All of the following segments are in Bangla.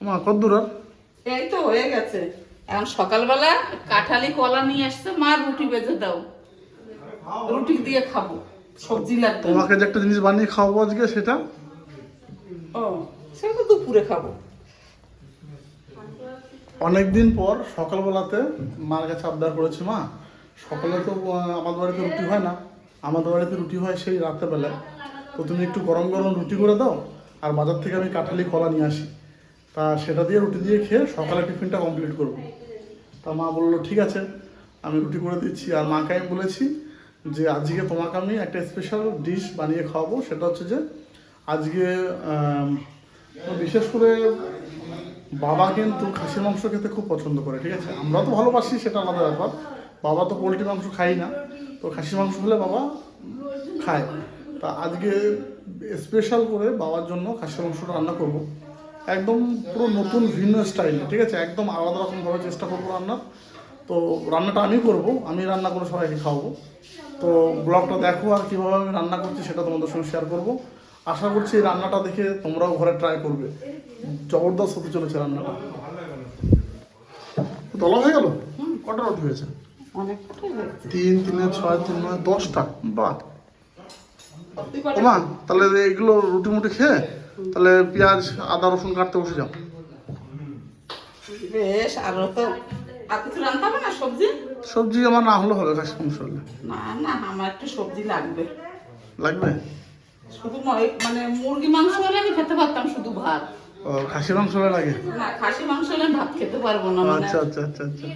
মা কত দূর আর? এই তো হয়ে গেছে। এখন সকালবেলা কাঁঠালি কলা নিয়ে আসছে, মা রুটি বেজে দাও, রুটি দিয়ে খাবো, সবজি লাগবে না। তোমাকে যে একটা জিনিস বানিয়ে খাওয়াবো আজকে, সেটা ও সেটা তো দুপুরে খাবো। অনেকদিন পর সকালবেলাতে মার কাছে আবদার করেছি, মা সকালে তো আমাদের বাড়িতে রুটি হয় না, আমাদের বাড়িতে রুটি হয় সেই রাতের বেলায়, তো তুমি একটু গরম গরম রুটি করে দাও, আর বাজার থেকে আমি কাঁঠালি কলা নিয়ে আসি, তা সেটা দিয়ে রুটি দিয়ে খেয়ে সকালে টিফিনটা কমপ্লিট করবো। তা মা বললো ঠিক আছে, আমি রুটি করে দিচ্ছি। আর মাকে আমি বলেছি যে আজকে তোমাকে আমি একটা স্পেশাল ডিশ বানিয়ে খাওয়াবো, সেটা হচ্ছে যে আজকে বিশেষ করে বাবা কিন্তু খাসির মাংস খেতে খুব পছন্দ করে, ঠিক আছে, আমরা তো ভালোবাসি, সেটা আলাদা ব্যাপার। বাবা তো পোলট্রি মাংস খাই না, তো খাসির মাংস হলে বাবা খায়। তা আজকে স্পেশাল করে বাবার জন্য খাসির মাংসটা রান্না করব, একদম পুরো নতুন ভিন্ন স্টাইলে, ঠিক আছে, একদম আলাদা রকমভাবে চেষ্টা করবো রান্নার। তো রান্নাটা আমি করব, আমি রান্না করে সবাইকে খাওয়াবো। তো ব্লগটা দেখো, আর কীভাবে আমি রান্না করছি সেটা তোমাদের সঙ্গে শেয়ার করব। আশা করছি এই রান্নাটা দেখে তোমরাও ঘরে ট্রাই করবে, জবরদস্ত হতে চলেছে রান্নাটা। দলা হয়ে গেল? কটা রুটি হয়েছে? অনেকটাই হয়েছে। 3, 3, 6, 3, 9, 10টা। বাহ মা, তাহলে এগুলো রুটি মুটি খেয়ে তাহলে পেঁয়াজ আদা রসুন কাটতে বসে যাও। বেশ, আরো তো আর কিছু রান্না হবে না? সবজি সবজি আমার না হলে হবে, খাসি মাংস হলে। না না, আমার একটু সবজি লাগবে। লাগবে? শুধু মানে মুরগি মাংস হলে আমি খেতে পারতাম শুধু ভাত। ও, খাসি মাংস হলে লাগে? না, খাসি মাংস হলে আমি ভাত খেতে পারবো না, মানে আচ্ছা আচ্ছা আচ্ছা আচ্ছা,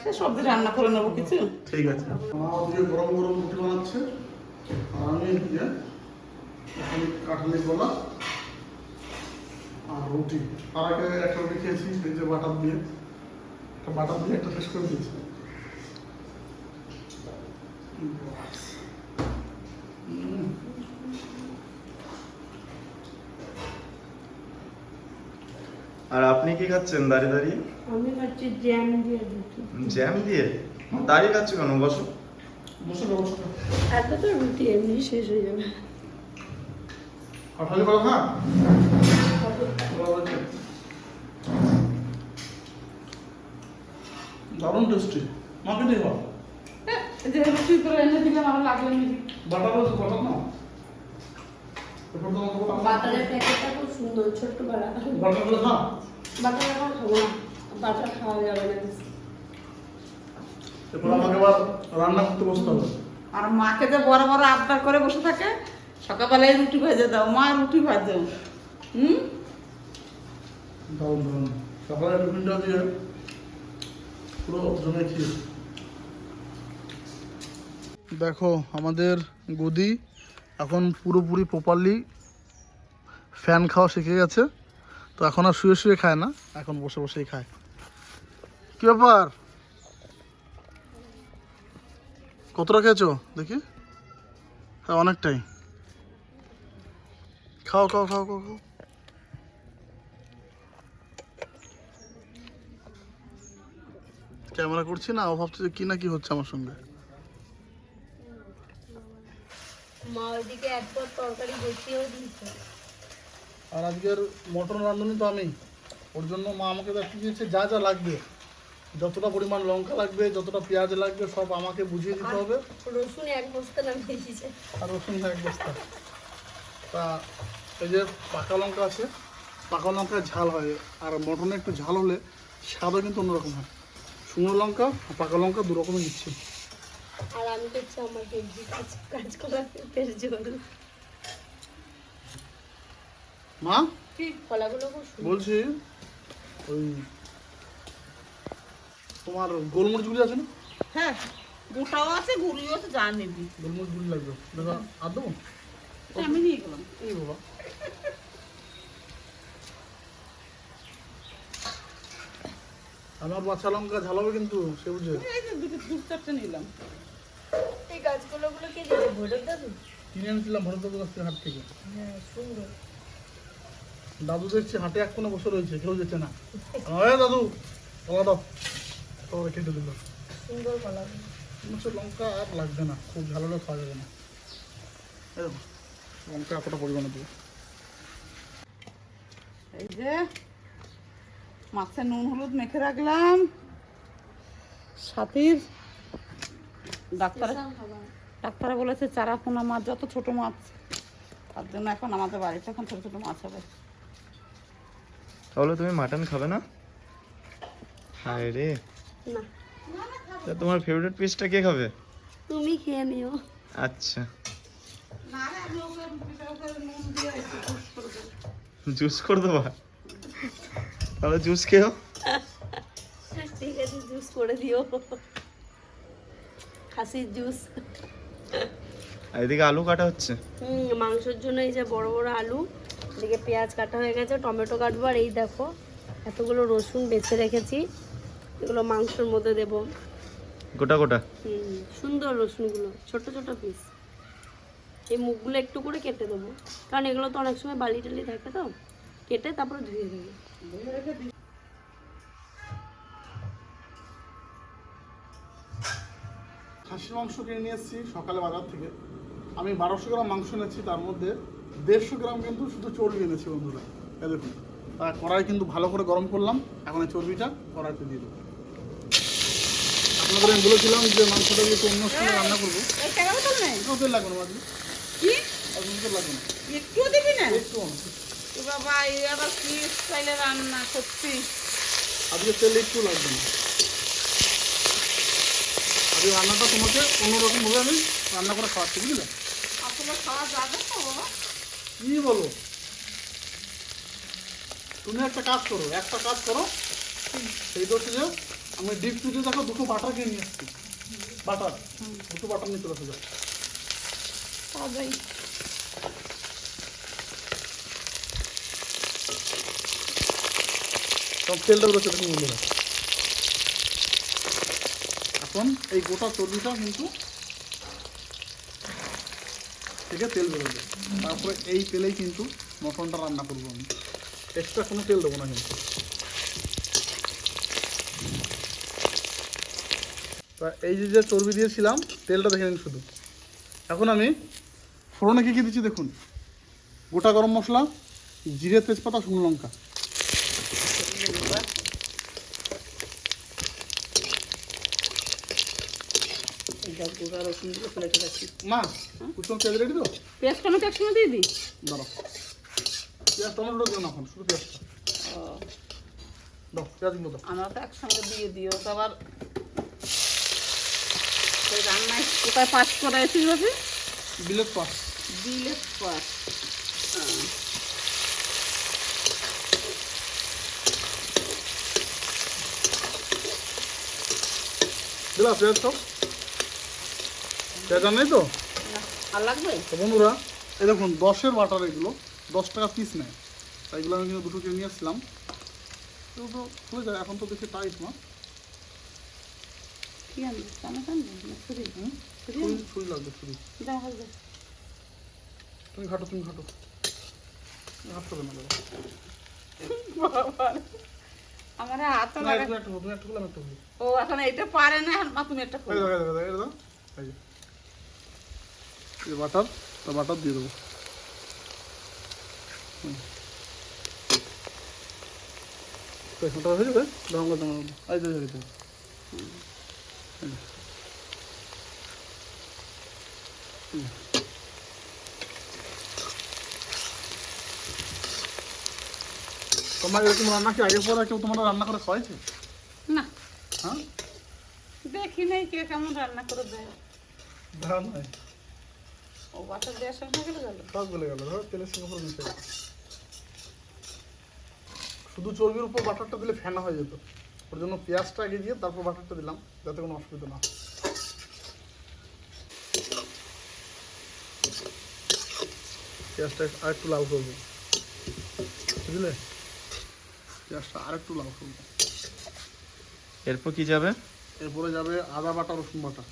সে সবজি রান্না করে নেবো কিছু। ঠিক আছে। মা ওদিকে গরম গরম রুটি বানাচ্ছে, আর আমি এদিকে এখন কাঁঠালি কলা আর রুটি। আর আগে একটা রুটি খেয়েছি এই যে বাটার দিয়ে, একটা বাটার দিয়ে একটা শেষ করে দিয়েছি। আর আপনি কি খাচ্ছেন দাঁড়িয়ে দাঁড়িয়ে? আমি খাচ্ছি জ্যাম দিয়ে রুটি। জ্যাম দিয়ে? দাঁড়িয়ে খাচ্ছ কেন, বসো। বসে যাও, বসে যাও। এত তো রুটি এমনি শেষ হয়ে যাবে। কাঁঠালি কলা খা। দারুণ টেস্টি, মাকে দিয়ে খাও। যে রুটি করে এনে দিলাম, আমার লাগলো নাকি? বাটার আছে, বাটার নাও। এরপর তোমাকে বাটারের প্যাকেটটা খুব সুন্দর, ছোট্ট বাড়া। বাটার করে খা। বাটার এখন খাবো না, বাটার খাওয়া যাবে না। এরপর আমাকে আবার রান্না করতে বসতে হবে। আর মাকে যে বড় বড় আবদার করে বসে থাকে, সকালবেলায় রুটি ভেজে দাও, মা রুটি ভাজো। দারুণ দারুণ, সকালে টিফিনটা দিয়ে পুরো জমে খেয়ে। দেখো আমাদের গদি এখন পুরোপুরি প্রপারলি ফ্যান খাওয়া শিখে গেছে, তো এখন আর শুয়ে শুয়ে খায় না, এখন বসে বসেই খায়। কি ব্যাপার, কতটা খেয়েছো দেখি? হ্যাঁ অনেকটাই, খাও খাও খাও খাও খাও। ক্যামেরা করছি না, ও ভাবছে যে কি না কি হচ্ছে আমার সঙ্গে। মা ওইদিকে একবার তরকারি বসিয়েও দিয়েছে। আর আজকের মটন রাঁধুনি তো আমি, ওর জন্য মা আমাকে দেখিয়ে দিয়েছে যা যা লাগবে, যতটা পরিমাণ লঙ্কা লাগবে, যতটা পেঁয়াজ লাগবে, সব আমাকে বুঝিয়ে দিতে হবে। রসুন এক বস্তা নামিয়ে দিয়েছে। আর রসুন 1 বস্তা। তা এই যে পাকা লঙ্কা আছে, পাকা লঙ্কায় ঝাল হয়, আর মটনে একটু ঝাল হলে স্বাদও কিন্তু অন্যরকম হয়। শুকনো লঙ্কা আর পাকা লঙ্কা দু রকমই দিচ্ছি। আর আমি করছি আমার হেলদি কাজ করার পেটের জল। মা ঠিক কলাগুলো খুব সুন্দর। বলছি, ওই তোমার গোলমরিচ গুলি আছে না? হ্যাঁ, গোটাও আছে, গুঁড়িও আছে, যা নিবি। গোলমরিচ গুলি লাগবে, দেখা আর দেবো। আমি নিয়ে গেলাম। এই বাবা, আমার বাচ্চা লঙ্কা ঝাল হবে কিন্তু, সে বুঝে। এই যে দুটো 2-4টে নিলাম। এই গাছগুলোগুলো কে দিয়েছে? ভৈরব দাদু? কিনে এনেছিলাম ভরতপুর কাছ থেকে, হাট থেকে। হ্যাঁ সুন্দর। দাদু দেখছি হাটে এক কোণে বসে রয়েছে, কেউ যেতে না। দাদু কলা দাও, কলা কেটে দিল। সুন্দর কলাগুলো। লঙ্কা আর লাগবে না, খুব ঝাল হলে খাওয়া যাবে না। এই দেখো, লঙ্কা এতটা পরিমাণে দেবো। এই যে মাছে নুন হলুদ মেখে রাখলাম। সাথীর ডাক্তারে বলেছে চারা পোনা মাছ, যত ছোট মাছ, তার জন্য এখন আমাদের বাড়িতে এখন ছোট ছোট মাছ হবে। তাহলে তুমি মাটন খাবে না? হায় রে, না, তা তোমার ফেভারিট পিসটা কে খাবে? তুমি খেয়ে নিও। আচ্ছা, না রে, আমি ওকে নুন দিয়ে একটু জুস করে দেবো। জুস করে দেবা? তাহলে জুস খেও। ঠিক আছে, জুস করে দিও, খাসির জুস। আর এদিকে আলু কাটা হচ্ছে। মাংসের জন্য এই যে বড় বড় আলু, এদিকে পেঁয়াজ কাটা হয়ে গেছে, টমেটো কাটবো। আর এই দেখো এতগুলো রসুন বেছে রেখেছি, এগুলো মাংসের মধ্যে দেবো। গোটা গোটা? সুন্দর রসুনগুলো, ছোট ছোট পিস। এই মুখগুলো একটু করে কেটে দেবো, কারণ এগুলো তো অনেক সময় বালি টালি থাকে, তো কেটে তারপরে ধুয়ে দেবো। খাসির মাংস কিনে নিয়ে এসেছি সকালে বাজার থেকে। আমি 1200 গ্রাম মাংস নিয়েছি, তার মধ্যে 150 গ্রাম কিন্তু শুধু চর্বি এনেছি বন্ধুরা। এই দেখুন, কড়াই কিন্তু ভালো করে গরম করলাম। এখন এই চর্বিটা কড়াইতে দিয়ে দেবো। আপনাদের আমি বলেছিলাম যে মাংসটা একটু অন্য সময় রান্না করবো। তেল লাগবে না বাকি, তেল লাগবে না, একটু দিবি না? একটু অনেক। এ বাবা, এই আবার কি স্টাইলে রান্না করছি? আজকে তেল একটু লাগবে না। আজকে রান্নাটা তোমাকে অন্যরকম ভাবে আমি রান্না করে খাওয়াচ্ছি, বুঝলে? আসলে খাওয়া যাবে তো বাবা? কি বলো? তুমি একটা কাজ করো, সেই দোষে যে আমি ডিপ ফ্রিজে দেখো 2টো বাটার কিনে নিয়ে এসেছি। বাটার 2টো বাটার নিয়ে চলে আসবে। যাই। সব তেলটা বেরোচ্ছে দেখুন বন্ধুরা। এখন এই গোটা চর্বিটা কিন্তু থেকে তেল বেরোবে। তারপরে এই তেলেই কিন্তু মটনটা রান্না করবো আমি, এক্সট্রা কোনো তেল দেবো না কিন্তু। তা এই যে চর্বি দিয়েছিলাম, তেলটা দেখে নিন শুধু। এখন আমি ফোড়নে কী কী দিচ্ছি দেখুন। গোটা গরম মশলা, জিরে, তেজপাতা, শুকনো লঙ্কা। রসুন দিয়ে ফেলে রাখছি। মা, কুচুম পেঁয়াজ রেডি তো? পেঁয়াজ টমেটো একসঙ্গে দিয়ে দিই? দাঁড়াও, পেঁয়াজ টমেটো দিও না, এখন শুধু পেঁয়াজটা দাও। পেঁয়াজগুলো দাও। আমরা তো একসঙ্গে দিয়ে দিও, তো আবার ওই রান্নায় কোথায় পাস করাইছিস বাবু? বিলেট পাস। বিলেট পাস। দিলা পেঁয়াজ সব? পেঁয়াজ আর নেই তো? আর লাগবে? তো বন্ধুরা, এই দেখুন 10-এর বাটার, এগুলো 10 টাকা পিস নেয়। তাই এগুলো আমি কিন্তু 2টো কিনে নিয়ে আসলাম। তো হয়ে যায়, এখন তো দেখি টাইট মা। কি আনবি? চামচ আনবি না ছুরি? ছুরি লাগবে, ছুরি। দাও হবে। তুমি ঘাটো, তুমি ঘাটো, ঘাটতে হবে না দাদা। আমার হাত না, লাগা। তুমি একটা করলাম, একটা হলো। ও এখন এটা পারে না, এখন মা তুমি একটা এই করো। দাও, এই দাও, এই দাও, এই যে। এই বাটার, তো বাটার দিয়ে দেবো। ওটা হয়ে যাবে, লঙ্কা দাম এই যে হয়ে যাবে। তোমার এরকম রান্না কি আগে পরে কেউ তোমার রান্না করে খাওয়াইছে? না, হ্যাঁ, দেখি নাই কে কেমন রান্না করে দেয়। ধর নাই, ও বাটার দেওয়ার সঙ্গে গেলে গেল। সব গলে গেল। ধরো তেলের সঙ্গে পুরো মিশে গেল। শুধু চর্বির উপর বাটারটা দিলে ফেনা হয়ে যেত, ওর জন্য পেঁয়াজটা আগে দিয়ে তারপর বাটারটা দিলাম, যাতে কোনো অসুবিধা না হয়। পেঁয়াজটা আরেকটু লাল করবো, বুঝলে? পেঁয়াজটা আরেকটু লাল করবো। এরপর কি যাবে? এরপরে যাবে আদা বাটা, রসুন বাটা।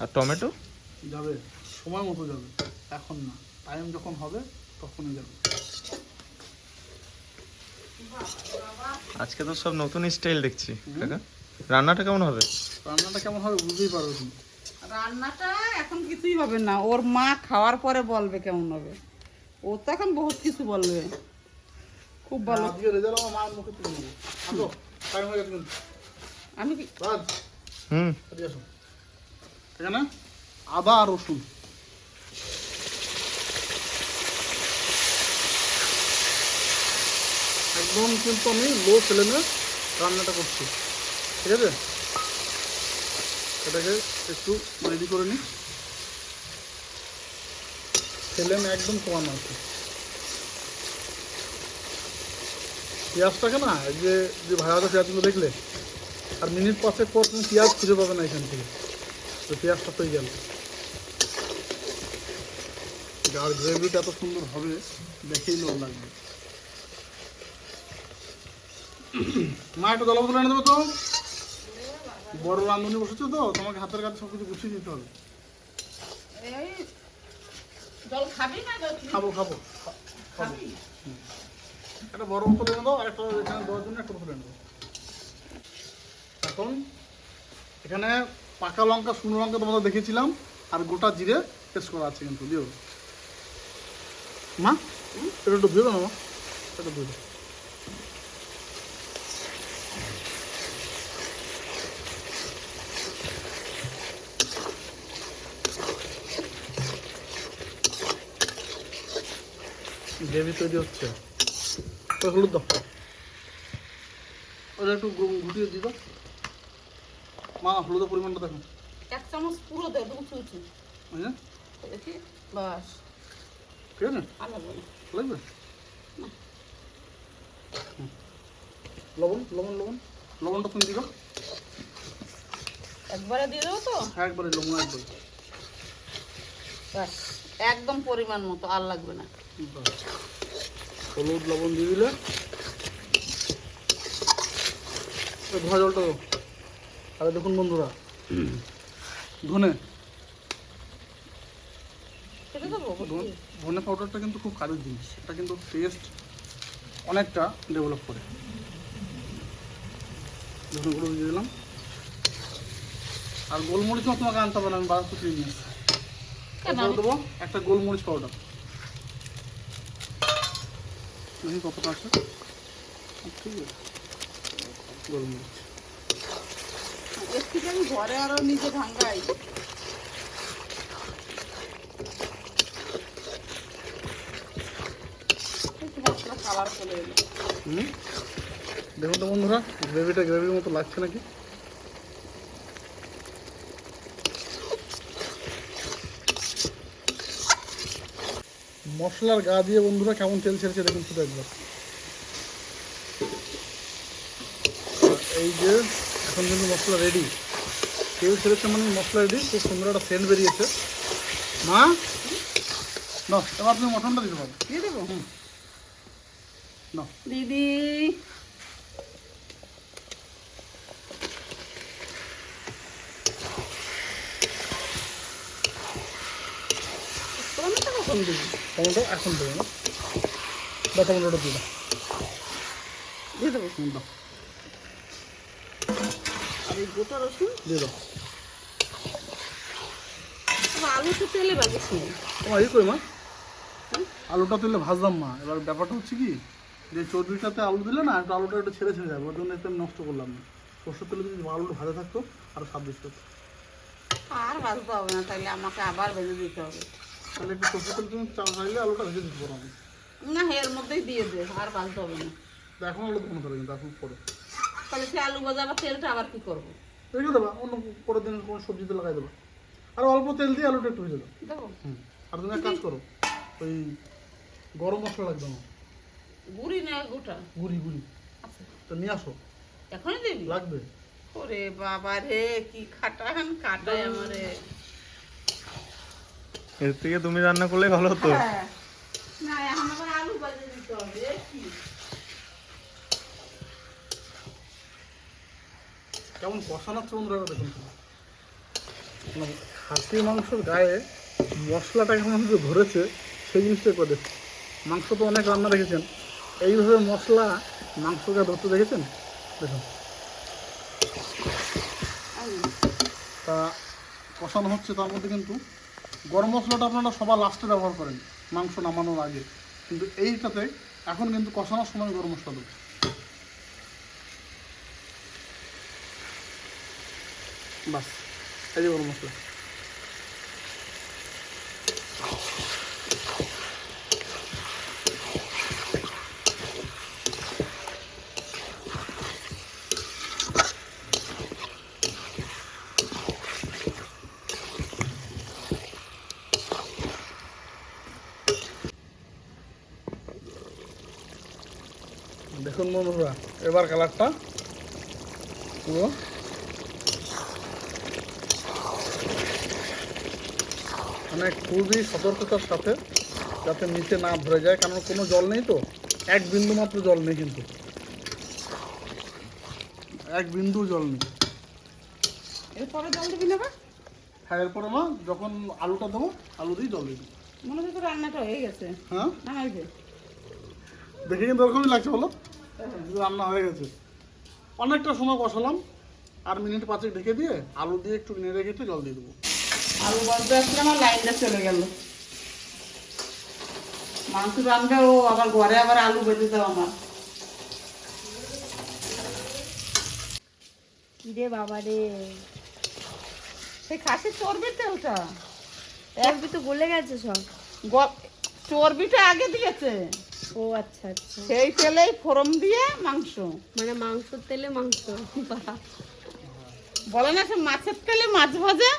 আর টমেটো? যাবে সময় মতো যাবে, এখন না, টাইম যখন হবে তখনই যাবে। আজকে তো সব নতুন স্টাইল দেখছি কাকা। রান্নাটা কেমন হবে? রান্নাটা কেমন হবে বুঝতেই পারবে তুমি। রান্নাটা এখন কিছুই হবে না, ওর মা খাওয়ার পরে বলবে কেমন হবে। ও তো এখন বহুত কিছু বলবে। খুব ভালো। আজকে রেজাল্ট আমার মার মুখে তুলে নেবো। আসো, টাইম হয়ে গেছে কিন্তু। আমি কি রাজ, হুম এদিকে আসো। এখানে আদা আর রসুন একদম কিন্তু আমি লো ফ্লেমে রান্নাটা করছি, ঠিক আছে? এটাকে একটু রেডি করে নিই, ফ্লেম একদম কমানো আছে। পেঁয়াজটাকে না, এই যে যে ভাজা ভাজা পেঁয়াজগুলো দেখলে, আর মিনিট 5 পর তুমি পেঁয়াজ খুঁজে পাবে না এখান থেকে, তো পেঁয়াজটা হয়ে গেল। আর গ্রেভিটা এত সুন্দর হবে দেখেই লোক লাগবে। মা একটু জল বোতল এনে দেবো তো, বড় রাঁধুনি বসেছো তো, তোমাকে হাতের কাছে সব কিছু গুছিয়ে দিতে হবে। এই জল খাবি না জল খাবো খাবো খাবো। একটা বড় বোতল এনে দাও, আর একটা এখানে দেওয়ার জন্য একটা বোতল এনে দাও। এখন এখানে পাকা লঙ্কা, শুকনো লঙ্কা তোমাদের দেখেছিলাম, আর গোটা জিরে পেস্ট করা আছে কিন্তু, দিও মা, এটা একটু দিয়ে দাও না মা, এটা দিয়ে দাও। গ্রেভি তৈরি হচ্ছে, ওই হলুদ দাও, ওটা একটু ঘুটিয়ে দিই দাও মা, হলুদের পরিমাণটা দেখো। 1 চামচ পুরো দে, উঁচু উঁচু বুঝলেন? দেখি বাস। ঠিক আছে, আলাদা লাগবে? লবণ লবণ লবণ লবণটা তুমি দিও একবারে দিয়ে দেবো তো, একবারে, লবণ একবারে। বাস একদম পরিমাণ মতো, আর লাগবে না। হলুদ লবণ দিয়ে দিলে, ধোয়া জলটা দাও। আরে দেখুন বন্ধুরা, ধনে কেটে দেবো ধনে পাউডারটা কিন্তু খুব কাজের জিনিস, এটা কিন্তু টেস্ট অনেকটা ডেভেলপ করে। ধনেগুলো দিয়ে দিলাম, আর গোলমরিচও তোমাকে আনতে হবে না, আমি বাজার থেকে কিনে নিয়ে এসেছি। তারপরে দেবো একটা গোলমরিচ পাউডার, দেখি কতটা আছে। ঠিক আছে, গোলমরিচ এর থেকে আমি ঘরে আরো নিজে ভাঙ্গাই। মশলা কালার চলে এলো। দেখুন তো বন্ধুরা, গ্রেভিটা গ্রেভির মতো লাগছে নাকি? মশলার গা দিয়ে বন্ধুরা কেমন তেল ছেড়েছে দেখুন শুধু একবার। এই যে এখন কিন্তু মশলা রেডি, তেল ছেড়েছে মানে মশলা রেডি, খুব সুন্দর একটা সেন্ট বেরিয়েছে। মা না, এবার তুমি মটনটা দিতে পারো। দিয়ে দেবো না, দিদি। টমেটো কখন দিবি? টমেটো এখন দেবে না, বা টমেটোটা দিয়ে দাও। দিয়ে দেবো। দাও, আর এই গোটা রসুন দিয়ে দাও। আলু তো তেলে বাজিস নি। তোমার এই কই মা, আলুটা তুলে ভাজলাম মা। এবার ব্যাপারটা হচ্ছে কি, যে চর্বিটাতে আলু দিলে না, একটু আলুটা একটু ছেড়ে ছেড়ে যাবে, ওর জন্য একটু আমি নষ্ট করলাম না। সর্ষের তেলে যদি আলুটা ভাজা থাকতো আরও স্বাদ বেশি হতো। আর ভাজতে হবে না, তাইলে আমাকে আবার ভেজে দিতে হবে। তাহলে একটু সর্ষের তেল তুমি চাইলে আলুটা ভেজে দিতে পারো আমি। না এর মধ্যেই দিয়ে দে, আর ভাজতে হবে না। তো এখন আলু কোনো ধরে কিন্তু এখন পরে তাহলে সে আলু ভাজা বা তেলটা আবার কি করবো? রেখে দেবা, অন্য পরের দিন কোনো সবজিতে লাগাই দেবা। আর অল্প তেল দিয়ে আলুটা একটু ভেজে দাও। দেবো আর তুমি এক কাজ করো, ওই গরম মশলা লাগবে না, গুড়ি না গোটা? গুড়ি গুড়ি আচ্ছা তো নিয়ে আসো, এখনই দিবি? লাগবে। ওরে বাবা রে, কি খাটান কাটায় আমারে। এর থেকে তুমি রান্না করলে ভালো হতো। হ্যাঁ। না এখন আবার আলু ভাজে দিতে হবে, এ কি? কেমন কষানোচ্ছে বন্ধুরা দেখুন। খাসির মাংসের গায়ে মশলাটা কেমন ধরেছে সেই জিনিসটাই করে দেখুন। মাংস তো অনেক রান্না দেখেছেন, এইভাবে মশলা মাংসকে ধরতে দেখেছেন? দেখুন, তা কষানো হচ্ছে, তার মধ্যে কিন্তু গরম মশলাটা আপনারা সবার লাস্টে ব্যবহার করেন মাংস নামানোর আগে, কিন্তু এইটাতে এখন কিন্তু কষানোর সময় গরম মশলা দেবো। বাস, এই যে গরম মশলা। দেখুন বন্ধুরা, এবার কালারটা পুরো মানে খুবই সতর্কতার সাথে যাতে নিচে না ধরে যায়, কারণ কোনো জল নেই তো, এক বিন্দু মাত্র জল নেই, কিন্তু এক বিন্দু জল নেই। এরপরে জল দিবি না বা? হ্যাঁ, এরপরে মা যখন আলুটা দেবো, আলু দিয়ে জল দিবি। মনে হচ্ছে তো রান্নাটা হয়ে গেছে। হ্যাঁ, না হয়েছে? দেখে কিন্তু ওরকমই লাগছে, বলো রান্না হয়ে গেছে। অনেকটা সময় কষালাম, আর মিনিট 5 ঢেকে দিয়ে আলু দিয়ে একটু নেড়ে কেটে জল দিয়ে দেবো। আলু বলতে আসলে আমার লাইনটা চলে গেল। মাংস রান্না ও আবার ঘরে আবার আলু বেঁধে দাও আমার। কি রে বাবা রে, সেই খাসির চর্বির তেলটা চর্বি তো গলে গেছে সব। চর্বিটা আগে দিয়েছে, ও আচ্ছা আচ্ছা, সেই তেলেই ফোড়ন দিয়ে মাংস। মানে মাংসর তেলে মাংস। বাহ, বলে না সে মাছের তেলে মাছ ভাজা,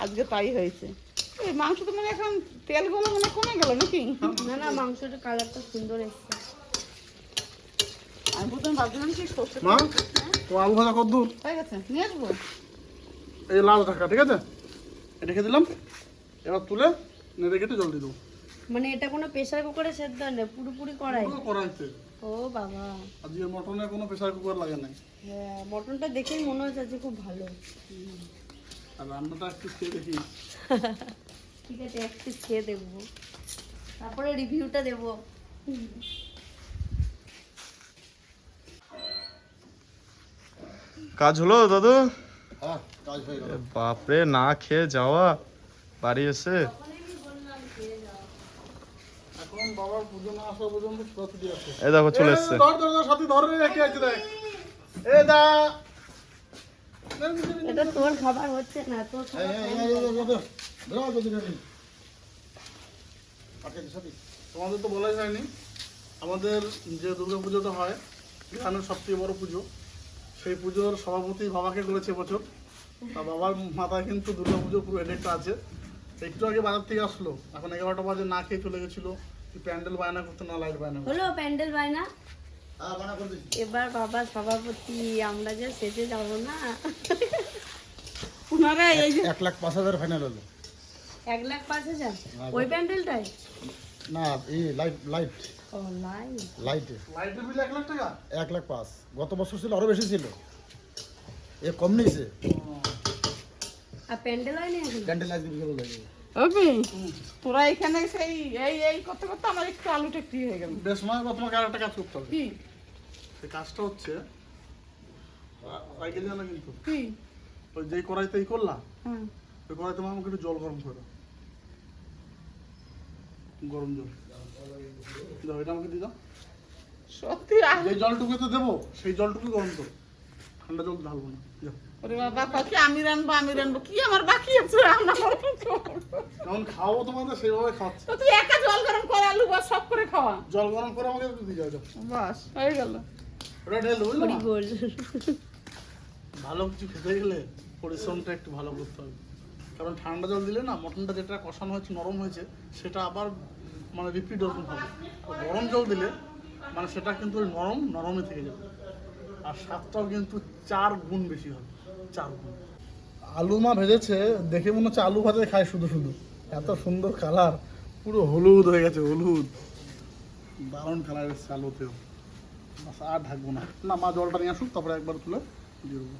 আজকে তাই হয়েছে। এই মাংস তো মানে এখন তেলগুলো মানে কমে গেল নাকি? না না, মাংসটার কালারটা সুন্দর এসছে। আমি প্রথমে ভাবছিলাম কি সর্ষে মা, তো আলু ভাজা কত দূর? হয়ে গেছে, নিয়ে আসবো। এই লাল ঢাকা, ঠিক আছে, রেখে দিলাম। এবার তুলে নেড়ে কেটে জল দিয়ে দেবো। মানে এটা কোনো প্রেসার কুকারে সেদ্ধ হয় না, পুরোপুরি কড়াই? পুরো কড়াইতে। ও বাবা, আজকে মটনে কোনো প্রেসার কুকার লাগে নাই। হ্যাঁ, মটনটা দেখেই মনে হচ্ছে আজকে খুব ভালো। আর রান্নাটা একটু খেয়ে দেখি। ঠিক আছে, এক পিস খেয়ে দেখবো, তারপরে রিভিউটা দেবো। কাজ হলো দাদু? হ্যাঁ, কাজ হয়ে গেল। এ বাপরে, না খেয়ে যাওয়া বাড়ি এসে। এখন বাবার পুজো না আসা পর্যন্ত ছুটি আছে। এই দেখো চলে এসছে। ধর ধর ধর, সাথী ধরে রেখে আছে, দেখ। এ দা, এটা তোর খাবার হচ্ছে না, তোর খাবার তোমাদের তো বলাই যায়নি, আমাদের যে দুর্গা পুজোটা হয় গ্রামের সবথেকে বড় পুজো, সেই পুজোর সভাপতি বাবাকে করেছে এবছর। তা বাবার মাথায় কিন্তু দুর্গা পুজোর পুরো হেডেকটা আছে। একটু আগে বাজার থেকে আসলো, এখন 11টা বাজে, না খেয়ে চলে গেছিল। প্যান্ডেল বায়না করতে, না লাইট বায়না করতে। হলো প্যান্ডেল বায়না। এবার বাবা সভাপতি, আমরা যে শেষে যাব না। ওনারা এই যে 1,05,000 ফাইনাল হলো। 1,05,000 ওই প্যান্ডেলটাই? না, এই লাইট লাইট ও লাই, লাইটে লাইটের বিল 1 লাখ টাকা। 1,05,000। গত বছর ছিল আরো বেশি ছিল, এ কম নিয়েছে। আর প্যান্ডেল হয়নি এখন? ক্যান্ডেল লাইট বিক্রি করে লাগে। ওকে, তোরা এখানে সেই এই করতে করতে আমার একটু আলুটা একটু হয়ে গেল। বেশ, মা তোমাকে আর একটা কাজ করতে হবে। কি এই কাজটা হচ্ছে সাইকেল জানা, কিন্তু কি? ওই যেই কড়াইতেই করলা, হ্যাঁ, ওই কড়াইতে মা আমাকে একটু জল গরম করে দাও। গরম জল দাও, এটা আমাকে দিয়ে দাও। সত্যি যে জলটুকুতে দেবো সেই জলটুকু গরম করো, ঠান্ডা জল ঢালবো না। যাও। ওরে বাবা, কত আমি রানবো কি আমার বাকি আছে রান্না করার? যেমন খাওয়াবো তোমাদের সেইভাবে খাওয়াচ্ছি। তো তুই একা জল গরম করে আলু বা সব করে খাওয়া। জল গরম করে আমাকে একটু দিয়ে যাও। যাও, বাস হয়ে গেল। ওটা ঢেলে দেবো, বুঝলে হরি মা? বল। ভালো কিছু খেতে গেলে পরিশ্রমটা একটু ভালো করতে হবে, কারণ ঠান্ডা জল দিলে না মটনটা যেটা কষানো হয়েছে, নরম হয়েছে, সেটা আবার মানে রিপিট ওরকম হবে। আর গরম জল দিলে মানে সেটা কিন্তু ওই নরমই থেকে যাবে, আর স্বাদটাও কিন্তু 4 গুণ বেশি হবে, 4 গুণ। আলু মা ভেজেছে, দেখে মনে হচ্ছে আলু ভাজা খায় শুধু শুধু, এত সুন্দর কালার, পুরো হলুদ হয়ে গেছে, হলুদ, দারুণ কালার এসছে আলুতেও। বাস, আর ঢাকবো না, না মা জলটা নিয়ে আসুক, তারপরে একবার তুলে দিয়ে দেবো।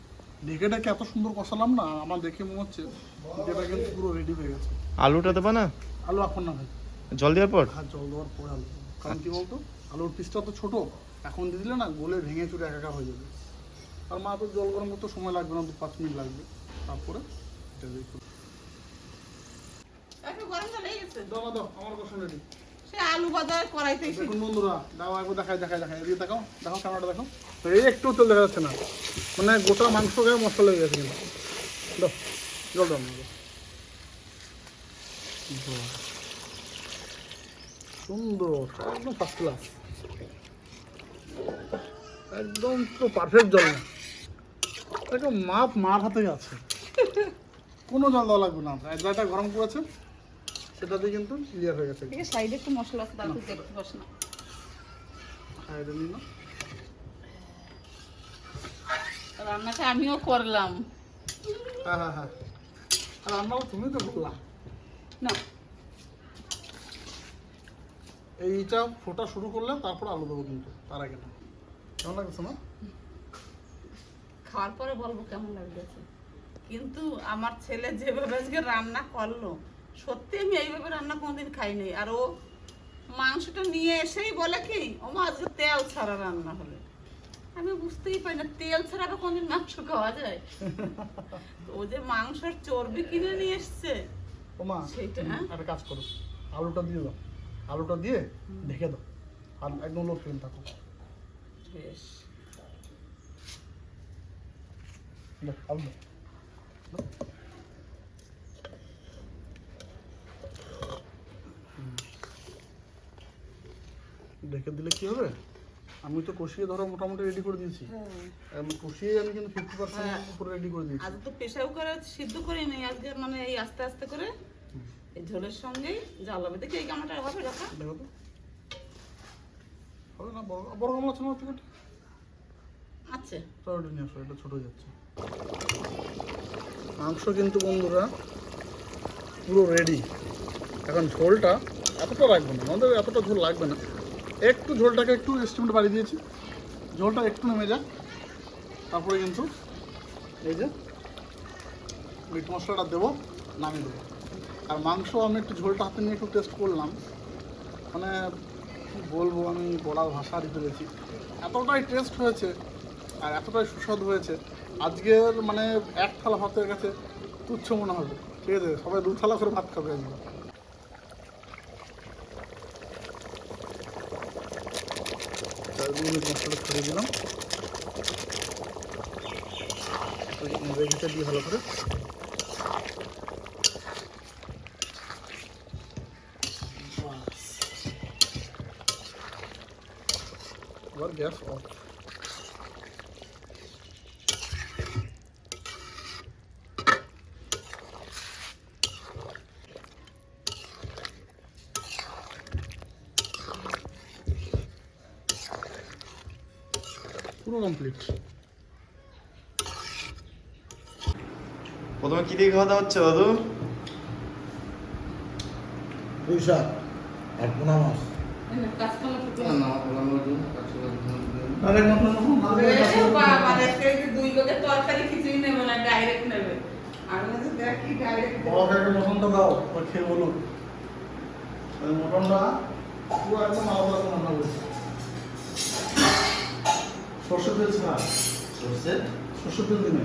ঢেকে ঢেকে এত সুন্দর কষালাম না, আমার দেখে মনে হচ্ছে যেটা কিন্তু পুরো রেডি হয়ে গেছে। আলুটা দেবা না আলু এখন না ভাই, জল দেওয়ার পর? হাত জল দেওয়ার পরে আলু, কারণ কি বলতো আলুর পিসটা তো ছোট, এখন দিয়ে দিলে না গলে ভেঙে চুরে একাকার হয়ে যাবে। আর মা তো জল গরম করতে সময় লাগবে না, 2-5 মিনিট লাগবে, তারপরে এটা দিয়ে একটু গরম জল হয়ে গেছে। দাও দাও, আমার কষা রেডি। সে আলু বাজার করাইতেই দেখুন বন্ধুরা, দাও একবার দেখাই এদিকে দেখাও ক্যামেরাটা দেখো। এই একটু তেল দেখা যাচ্ছে না, মানে গোটা মাংস গায়ে মশলা লেগে গেছে কিন্তু। দাও জল দাও আমাকে। বাহ, সুন্দর, একদম ফার্স্ট ক্লাস, একদম তো পারফেক্ট জল না, একদম মাপ মার হাতে আছে, কোনো জল দেওয়া লাগবে না। যেটা গরম করেছে সেটাতে কিন্তু ক্লিয়ার হয়ে গেছে। ঠিক আছে, সাইডে একটু মশলা আছে, তাতে দেখতে পাস না। সাইডে নিন না। রান্নাটা আমিও করলাম হ্যাঁ, আর রান্নাও তুমি তো করলা। না। এইটা ফোটা শুরু করলে তারপর আলু দেবো, কিন্তু তার আগে না। কেমন লাগছে না? খাওয়ার পরে বলবো কেমন লাগতেছে। কিন্তু আমার ছেলে যেভাবে আজকে রান্না করলো, সত্যি আমি এইভাবে রান্না কোনোদিন খাইনি। আর ও মাংসটা নিয়ে এসেই বলে কি, ও মা আজকে তেল ছাড়া রান্না হলে। আমি বুঝতেই পারি না, তেল ছাড়া আবার কোনদিন মাংস খাওয়া যায়? ও যে মাংসের চর্বি কিনে নিয়ে এসছে ওমা, সেইটা, হ্যাঁ? একটা কাজ করো, আলুটা দিয়ে দাও, আলুটা দিয়ে ঢেকে দাও, আর একদম লো ফ্লেম থাকো। বেশ, দেখ, আলু দাও। ঢেকে দিলে কি হবে, আমি তো কষিয়ে ধরো মোটামুটি রেডি করে দিয়েছি। আমি কষিয়ে আমি কিন্তু 50% উপরে রেডি করে দিয়েছি। আজ তো প্রেশার কুকারে সিদ্ধ করে নেই আজকে, মানে এই আস্তে আস্তে করে এই ঝোলের সঙ্গেই জ্বালাবে। দেখি এই গামলাটা হবে রাখা? দেখো তো, হবে না? বড় গামলা আছে না? টিকিট আছে। চলো নিয়ে আসো, এটা ছোট হয়ে যাচ্ছে। মাংস কিন্তু বন্ধুরা পুরো রেডি। এখন ঝোলটা এতটা রাখবো না, আমাদের এতটা ঝোল লাগবে না, একটু ঝোলটাকে একটু এস্টিমেট বাড়িয়ে দিয়েছি, ঝোলটা একটু নেমে যাক, তারপরে কিন্তু এই যে মিট মশলাটা দেবো, নামিয়ে দেবো। আর মাংস আমি একটু ঝোলটা হাতে নিয়ে একটু টেস্ট করলাম, মানে কী বলবো, আমি বলার ভাষা হারিয়ে ফেলেছি, এতটাই টেস্ট হয়েছে আর এতটাই সুস্বাদু হয়েছে। আজকের মানে এক থালা ভাতের কাছে তুচ্ছ মনে হবে, ঠিক আছে? সবাই 2 থালা করে ভাত খাবে আজকে। মিট মশলাটা ছড়িয়ে দিলাম, রেখেটা দিয়ে ভালো করে। আবার গ্যাস অফ। পুরো কমপ্লিট। প্রথমে কি দিয়ে খাওয়া দাওয়া হচ্ছে দাদু? পুঁই শাক আর পোনা মাছ। এই নে, কাঁচকলা ফুটো। আরে বাবা, আজকে এই যে 2 লোকের তরকারি কিছুই নেবে না, ডাইরেক্ট নেবে। আমি বলছি দেখ কি ডাইরেক্ট। বড় একটা মটনটা দাও, ওই খেয়ে বলুন। ওই মটনটা পুরো একদম আলাদা রকম রান্না করছে, সর্ষের তেল ছাড়া। সর্ষের তেল দিনে,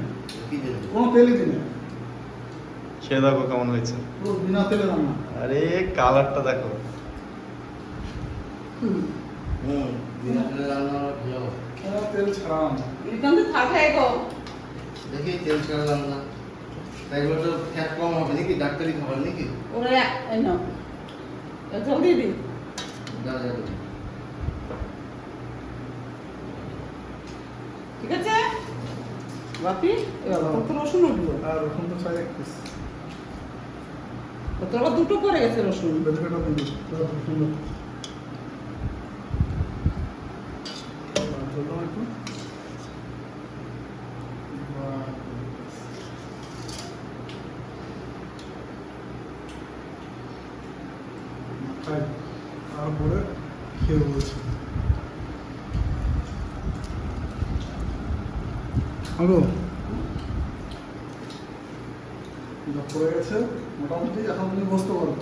কোনো তেলই দিনে, খেয়ে দেখো কেমন হয়েছে। পুরো বিনা তেলে রান্না। আরে কালারটা দেখো। কোনো তেল ছাড়া রান্না। নিতাম তো খাটাই গো। দেখি তেল ছাড়া রান্না, তাই এগুলো তো ফ্যাট কম হবে নাকি? ডাক্তারি খাবার নাকি? ওরা এই নাও, জল দিয়ে দিন। দাদা দাদা ঠিক আছে বাপি, কত রসুন উঠলো? আর রসুন তো চাই 1 পিস। তোর আবার 2টো পড়ে গেছে রসুন। বেনিফিটও কিন্তু সুন্দর। জলটাও একটু। তারপরে খেয়ে বলছি হ্যালো, যা পড়ে গেছে মোটামুটি এখন তুমি বসতে পারো।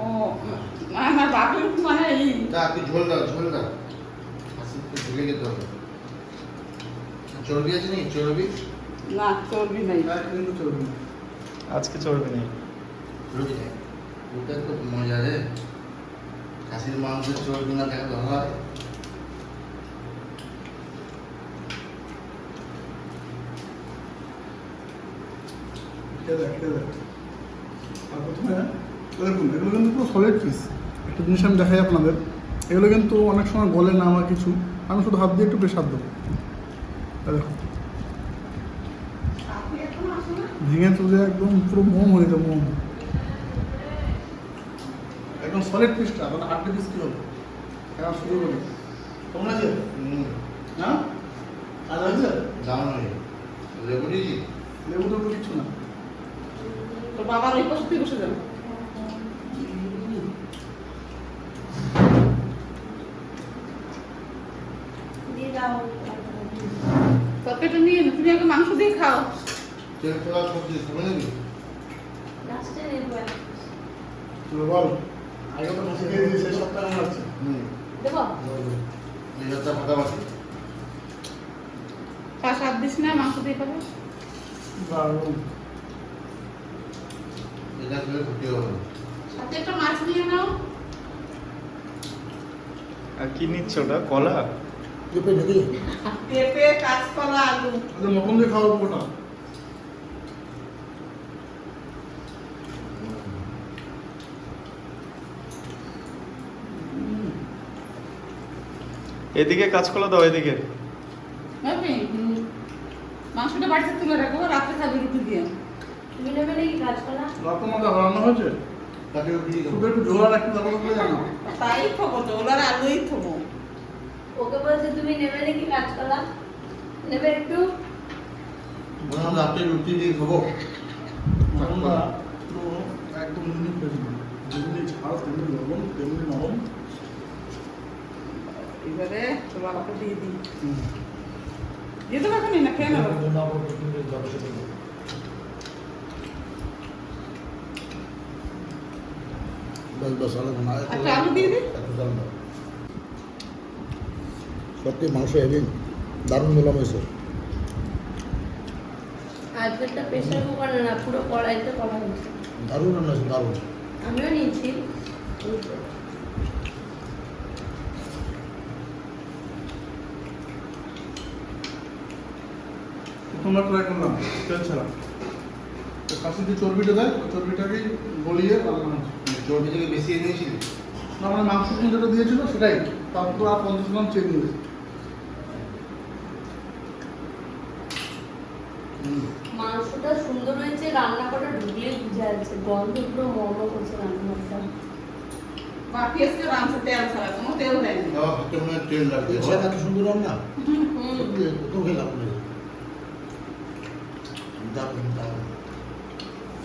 ও আমার বাপের মানে এই যা তুই ঝোল দাও, ঝোল দাও, হাসি ঝুলে যেতে হবে। চর্বি আছে নাকি? চর্বি না, চর্বি নাই। কিন্তু চলবে না। আজকে চর্বি নেই। রুটি নেই, ওটা তো মজা রে। খাসির মাংসের চর্বি না থাকলে হয়? খেয়ে দেখ, খেয়ে দেখ। আর প্রথমে দেখুন, এগুলো কিন্তু পুরো সলিড পিস। একটা জিনিস আমি দেখাই আপনাদের, এগুলো কিন্তু অনেক সময় গলে না আমার কিছু, আমি শুধু হাত দিয়ে একটু প্রেশার দেবো। দেখুন আপনি এখনো আসেন না? ভেঙে চলে একদম পুরো মোম হয়ে যাবে, মোম একদম সলিড পিসটা, মানে হাড্ডি পিস কী হবে? এখন শুরু করি। কেমন আছে? না আর আছে দারুণ হয়ে লেবু দিয়েছি। লেবু টেবু কিছু না। তো বাবার ওই পাশে তুই বসে যাবে। দিয়ে দাও। তরকারিটা নিয়ে নে, তুমি আগে মাংস দিয়ে খাও। তেল তোলা সবজি খাবে নাকি? লাস্টে নেবো এক piece। তুই বল, আগে তো খাসি খেয়ে দিয়েছি, সেই সপ্তাহে মনে হচ্ছে। দেবো? এই হাতটা ফাটাফাটি। পা সাত দিস না, মাংস দিয়ে খাবে। দারুণ। এটা খেলে ক্ষতি হবে না। সাথে একটা মাছ নিয়ে নাও। আর কি নিচ্ছ ওটা, কলা? চেপে নাকি? পেঁপে, কাঁচকলা, আলু। আচ্ছা, মটন দিয়ে খাওয়াবো ওটা। এদিকে কাঁচকলা দাও, এদিকে। ভাবি, মাংসটা বাড়িতে তুলে রাখবো, রাত্রে খাবে রুটি দিয়ে। তুমি নেবে নাকি কাঁচকলা? রাত মধ্যে রান্না হয়েছে, তাকে দিয়ে দেবো। শুধু একটু ঝোলা রাখতে যাবো করে জানো। তাই খাবো, জোলার আলুই খাবো। ওকে বলছে তুমি নেবে নাকি কাঁচকলা? নেবে একটু? বললাম রাত্রে রুটি দিয়ে খাবো। মটনটা পুরো একদম ইউনিক হয়েছিল, যেমনি ঝাল তেমনি লবণ তেমনি নরম। এবারে তো বাবাকে দিয়ে দিই। দিয়ে দেবো এখনই না, খেয়ে নেবো। বাস বাস আলাদা না। আচ্ছা, আলু দিয়ে দিই। সত্যি মাংস হেভি, দারুণ নিলাম হয়েছে। আজকেরটা প্রেশার কুকারে না, পুরো কড়াইতে করা হয়েছে। দারুণ রান্না হয়েছে, দারুণ। আমিও নিয়েছি। প্রথমবার ট্রাই করলাম তেল ছাড়া। তো খাসি যে চর্বিটা দেয়, ওই চর্বিটাকেই গলিয়ে রান্না হচ্ছে। চর্বি থেকে বেশি এনেছিলি? না, মানে মাংস যেটা দিয়েছিল সেটাই, তারপর আর 50 গ্রাম চেয়ে দিয়েছে। মাংসটা সুন্দর হয়েছে, রান্না করা ঢুকলেই বুঝা যাচ্ছে, গন্ধ পুরো মর্ম করছে রান্নাটা। বাকি আজকে রাঁধছে তেল ছাড়া, কোনো তেল দেয়নি। বাবা হাতে মনে হয় তেল লাগবে। তেল এত সুন্দর রান্না, সত্যি কোথাও খেলাম না। দারুণ দারুণ।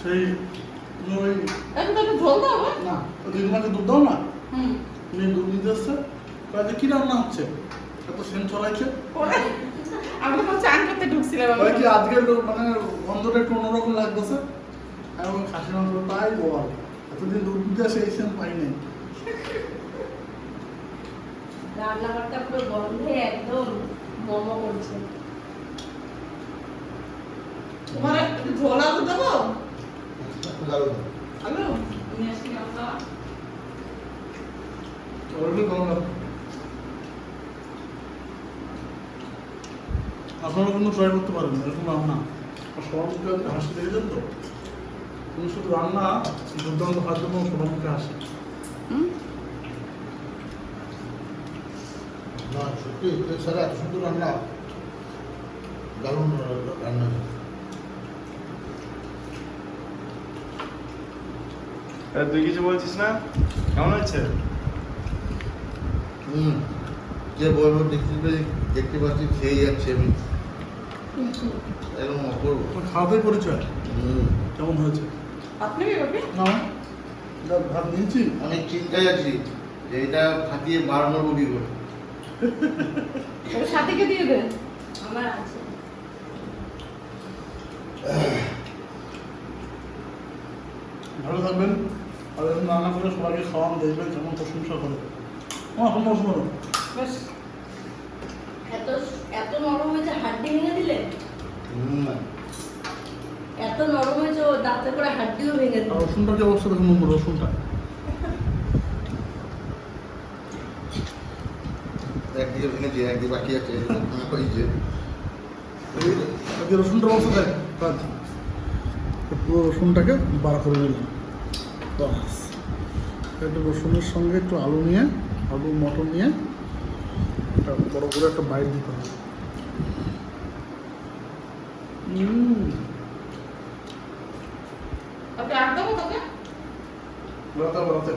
সেই তুমি ওই এখন তো একটু ঝোল দাও হ্যাঁ? না, ওই দিদিমাকে দুধ দাও না, হুম। তুমি দুধ নিতে এসছে, কাজে কি রান্না হচ্ছে, এত সেন্ট ছড়াইছে। পরে আমি তখন চান করতে ঢুকছিলাম। আমি ওই কি আজকের মানে গন্ধটা একটু অন্যরকম লাগতেছে। আমি ওই খাসি মাংস তাই বল, এতদিন দুধ দিতে আসে এই সেন্ট পাই নাই। রান্নাঘরটা পুরো গন্ধে একদম মর্ম করছে। তোমার একটু ঝোল আলু দেবো? দারুণ। আলু নিয়ে আসি আমরা। ওরকম গরম লাগবে। আপনারা কিন্তু ট্রাই করতে পারবেন এরকম রান্না। আর সবার মুখে আজকে হাসি দেখেছেন তো, তুমি শুধু রান্না দুর্দান্ত খাওয়ার জন্য সবার মুখে হাসি। হুম? না সত্যি তেল ছাড়া এত সুন্দর রান্না, দারুণ রান্না। তুই কিছু বলছিস না? কেমন হচ্ছে? যে বলবো দেখতে পাচ্ছি খেয়ে যাচ্ছে আমি, এরকম অপূর্ব। তোমার খাওয়াতেই পরিচয় কেমন হয়েছে। আপনি কি করবি? না যা ভাত নিয়েছি, অনেক চিন্তায় আছি যে এটা ফাটিয়ে বার মারবো কি করে। ওর সাথীকে দিয়ে দে। আমার আছে। ভালো থাকবেন। আর এরকম রান্না করে সবাইকে খাওয়ান, দেখবেন কেমন প্রশংসা করে। আমার এখন মৌসুম হলো বেশ। এত এত নরম হয়েছে, হাড্ডি ভেঙে দিলে? এত নরম হয়েছে, ও দাঁতে করে হাড্ডিও ভেঙে আর দিল। রসুনটাকে অবশ্য দেখুন, রসুনটা যে ভেঙেছি একদিন বাকি আছে ওই যে এই রসুনটা বসে দেয় কাজ পুরো রসুনটাকে বার করে নিলাম বাস একটু রসুনের সঙ্গে একটু আলু নিয়ে আলু মটর নিয়ে একটা বড় করে একটা বাইট দিতে হবে ওকে আর দেবো তোকে রাতে